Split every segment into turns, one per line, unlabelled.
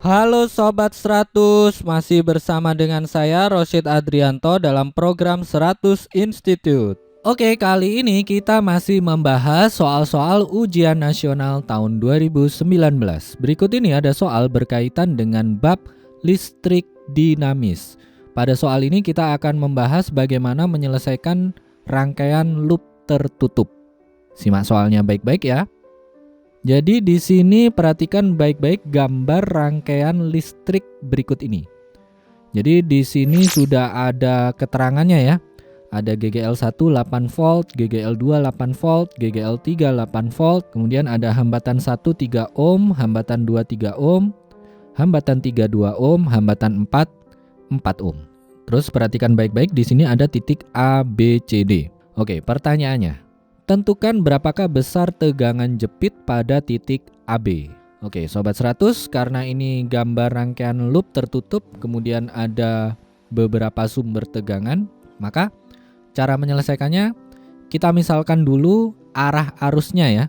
Halo Sobat 100, masih bersama dengan saya Rosyid Adrianto dalam program 100 Institute. Oke, kali ini kita masih membahas soal-soal ujian nasional tahun 2019. Berikut ini ada soal berkaitan dengan bab listrik dinamis. Pada soal ini kita akan membahas bagaimana menyelesaikan rangkaian loop tertutup. Simak soalnya baik-baik ya. Jadi di sini perhatikan baik-baik gambar rangkaian listrik berikut ini. Jadi di sini sudah ada keterangannya ya. Ada GGL1 8 volt, GGL2 8 volt, GGL3 8 volt, kemudian ada hambatan 1 3 ohm, hambatan 2 3 ohm, hambatan 3 2 ohm, hambatan 4 4 ohm. Terus perhatikan baik-baik di sini ada titik A, B, C, D. Oke, pertanyaannya. Tentukan berapakah besar tegangan jepit pada titik AB. Oke, Sobat 100, karena ini gambar rangkaian loop tertutup, kemudian ada beberapa sumber tegangan, maka cara menyelesaikannya kita misalkan dulu arah arusnya ya.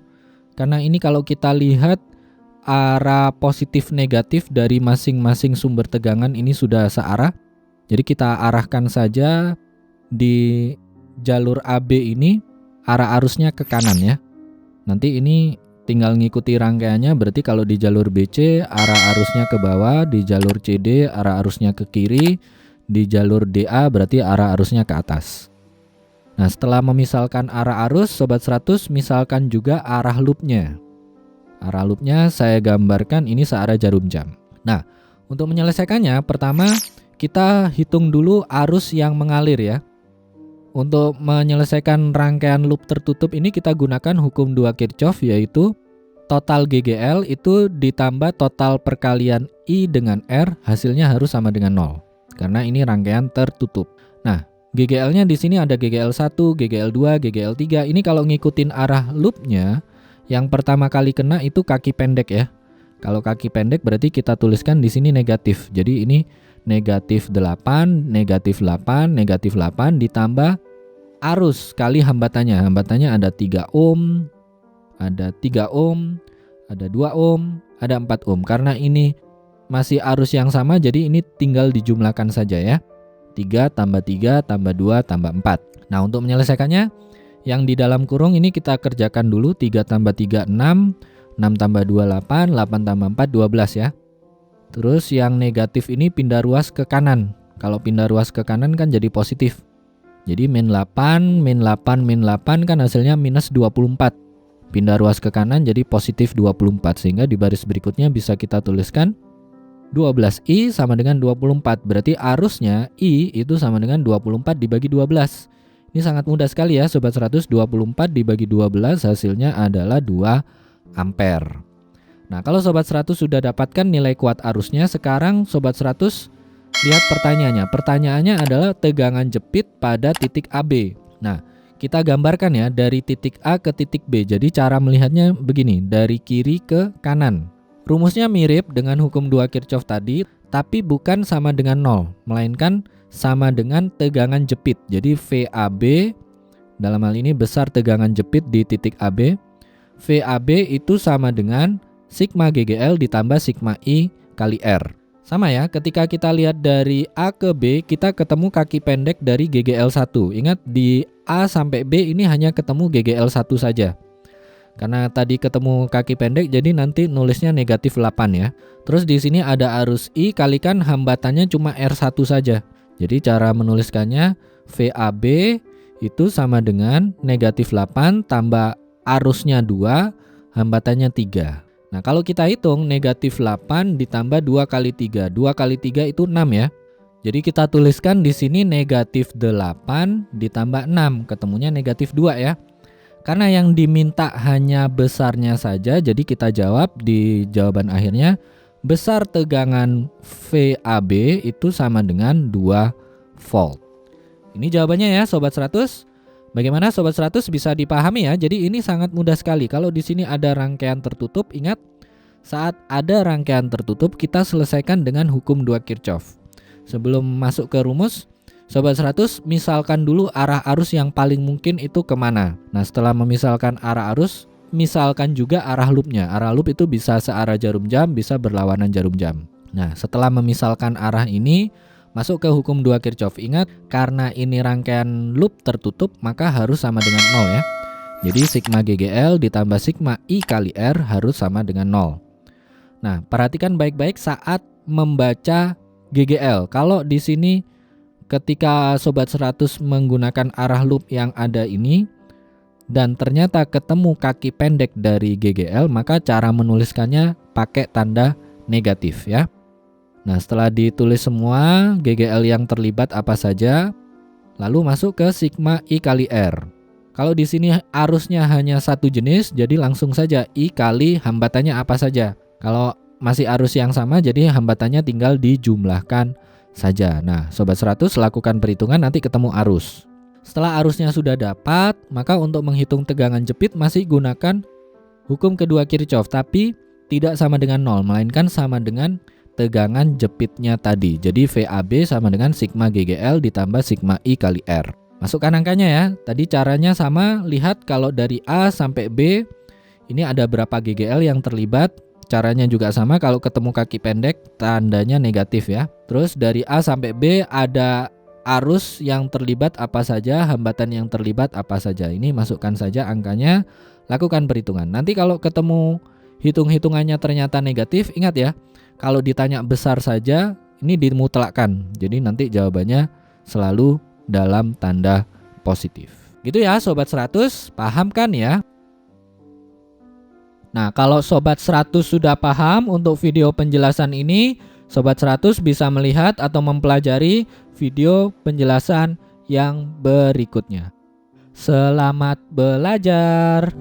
Karena ini kalau kita lihat arah positif negatif dari masing-masing sumber tegangan ini sudah searah. Jadi kita arahkan saja di jalur AB ini arah arusnya ke kanan ya. Nanti ini tinggal ngikuti rangkaiannya, berarti kalau di jalur BC arah arusnya ke bawah, di jalur CD arah arusnya ke kiri, di jalur DA berarti arah arusnya ke atas. Nah, setelah memisalkan arah arus, Sobat 100 misalkan juga arah loopnya. Arah loopnya saya gambarkan ini searah jarum jam. Nah, untuk menyelesaikannya pertama kita hitung dulu arus yang mengalir ya. Untuk menyelesaikan rangkaian loop tertutup ini kita gunakan hukum 2 Kirchhoff, yaitu total GGL itu ditambah total perkalian I dengan R, hasilnya harus sama dengan 0 karena ini rangkaian tertutup. Nah, GGL-nya di sini ada GGL1, GGL2, GGL3. Ini kalau ngikutin arah loopnya, yang pertama kali kena itu kaki pendek ya. Kalau kaki pendek berarti kita tuliskan di sini negatif. Jadi ini negatif 8, negatif 8, negatif 8 ditambah arus kali hambatannya. Hambatannya ada 3 ohm, ada 3 ohm, ada 2 ohm, ada 4 ohm. Karena ini masih arus yang sama, jadi ini tinggal dijumlahkan saja ya. 3 tambah 3 tambah 2 tambah 4. Nah, untuk menyelesaikannya, yang di dalam kurung ini kita kerjakan dulu. 3 tambah 3 6, 6 tambah 2 8, 8 tambah 4 12 ya. Terus yang negatif ini pindah ruas ke kanan. Kalau pindah ruas ke kanan kan jadi positif. Jadi min 8, min 8, min 8 kan hasilnya minus 24. Pindah ruas ke kanan jadi positif 24. Sehingga di baris berikutnya bisa kita tuliskan 12I sama dengan 24. Berarti arusnya I itu sama dengan 24 dibagi 12. Ini sangat mudah sekali ya Sobat 100. 24 dibagi 12 hasilnya adalah 2 ampere. Nah, kalau Sobat 100 sudah dapatkan nilai kuat arusnya, sekarang Sobat 100 lihat pertanyaannya. Pertanyaannya adalah tegangan jepit pada titik AB. Nah, kita gambarkan ya dari titik A ke titik B. Jadi cara melihatnya begini, dari kiri ke kanan. Rumusnya mirip dengan hukum 2 Kirchhoff tadi, tapi bukan sama dengan 0, melainkan sama dengan tegangan jepit. Jadi VAB, dalam hal ini besar tegangan jepit di titik AB. VAB itu sama dengan sigma GGL ditambah sigma I kali R. Sama ya, ketika kita lihat dari A ke B, kita ketemu kaki pendek dari GGL1. Ingat di A sampai B ini hanya ketemu GGL1 saja. Karena tadi ketemu kaki pendek, jadi nanti nulisnya negatif 8 ya. Terus di sini ada arus I, kalikan hambatannya cuma R1 saja. Jadi cara menuliskannya VAB itu sama dengan negatif 8 tambah arusnya 2, hambatannya 3. Nah, kalau kita hitung negatif 8 ditambah 2 kali 3. 2 kali 3 itu 6 ya. Jadi kita tuliskan di sini negatif 8 ditambah 6. Ketemunya negatif 2 ya. Karena yang diminta hanya besarnya saja, jadi kita jawab di jawaban akhirnya. Besar tegangan VAB itu sama dengan 2 volt. Ini jawabannya ya Sobat 100. Bagaimana Sobat 100 bisa dipahami ya? Jadi ini sangat mudah sekali. Kalau di sini ada rangkaian tertutup, ingat saat ada rangkaian tertutup kita selesaikan dengan hukum 2 Kirchhoff. Sebelum masuk ke rumus, Sobat 100 misalkan dulu arah arus yang paling mungkin itu kemana. Nah, setelah memisalkan arah arus, misalkan juga arah loopnya. Arah loop itu bisa searah jarum jam, bisa berlawanan jarum jam. Nah, setelah memisalkan arah ini, masuk ke hukum 2 Kirchhoff. Ingat, karena ini rangkaian loop tertutup, maka harus sama dengan 0 ya. Jadi sigma GGL ditambah sigma I kali R harus sama dengan 0. Nah, perhatikan baik-baik saat membaca GGL. Kalau di sini ketika Sobat 100 menggunakan arah loop yang ada ini dan ternyata ketemu kaki pendek dari GGL, maka cara menuliskannya pakai tanda negatif ya. Nah, setelah ditulis semua GGL yang terlibat apa saja, lalu masuk ke sigma I kali R. Kalau di sini arusnya hanya satu jenis, jadi langsung saja I kali hambatannya apa saja. Kalau masih arus yang sama, jadi hambatannya tinggal dijumlahkan saja. Nah, Sobat 100 lakukan perhitungan, nanti ketemu arus. Setelah arusnya sudah dapat, maka untuk menghitung tegangan jepit masih gunakan hukum kedua Kirchhoff, tapi tidak sama dengan 0, melainkan sama dengan tegangan jepitnya tadi. Jadi VAB sama dengan sigma GGL ditambah sigma I kali R. Masukkan angkanya ya. Tadi caranya sama, lihat kalau dari A sampai B ini ada berapa GGL yang terlibat. Caranya juga sama, kalau ketemu kaki pendek tandanya negatif ya. Terus dari A sampai B ada arus yang terlibat apa saja, hambatan yang terlibat apa saja. Ini masukkan saja angkanya, lakukan perhitungan. Nanti kalau ketemu hitung-hitungannya ternyata negatif, ingat ya, kalau ditanya besar saja ini dimutlakkan. Jadi nanti jawabannya selalu dalam tanda positif. Gitu ya Sobat 100, paham kan ya? Nah, kalau Sobat 100 sudah paham untuk video penjelasan ini, Sobat 100 bisa melihat atau mempelajari video penjelasan yang berikutnya. Selamat belajar.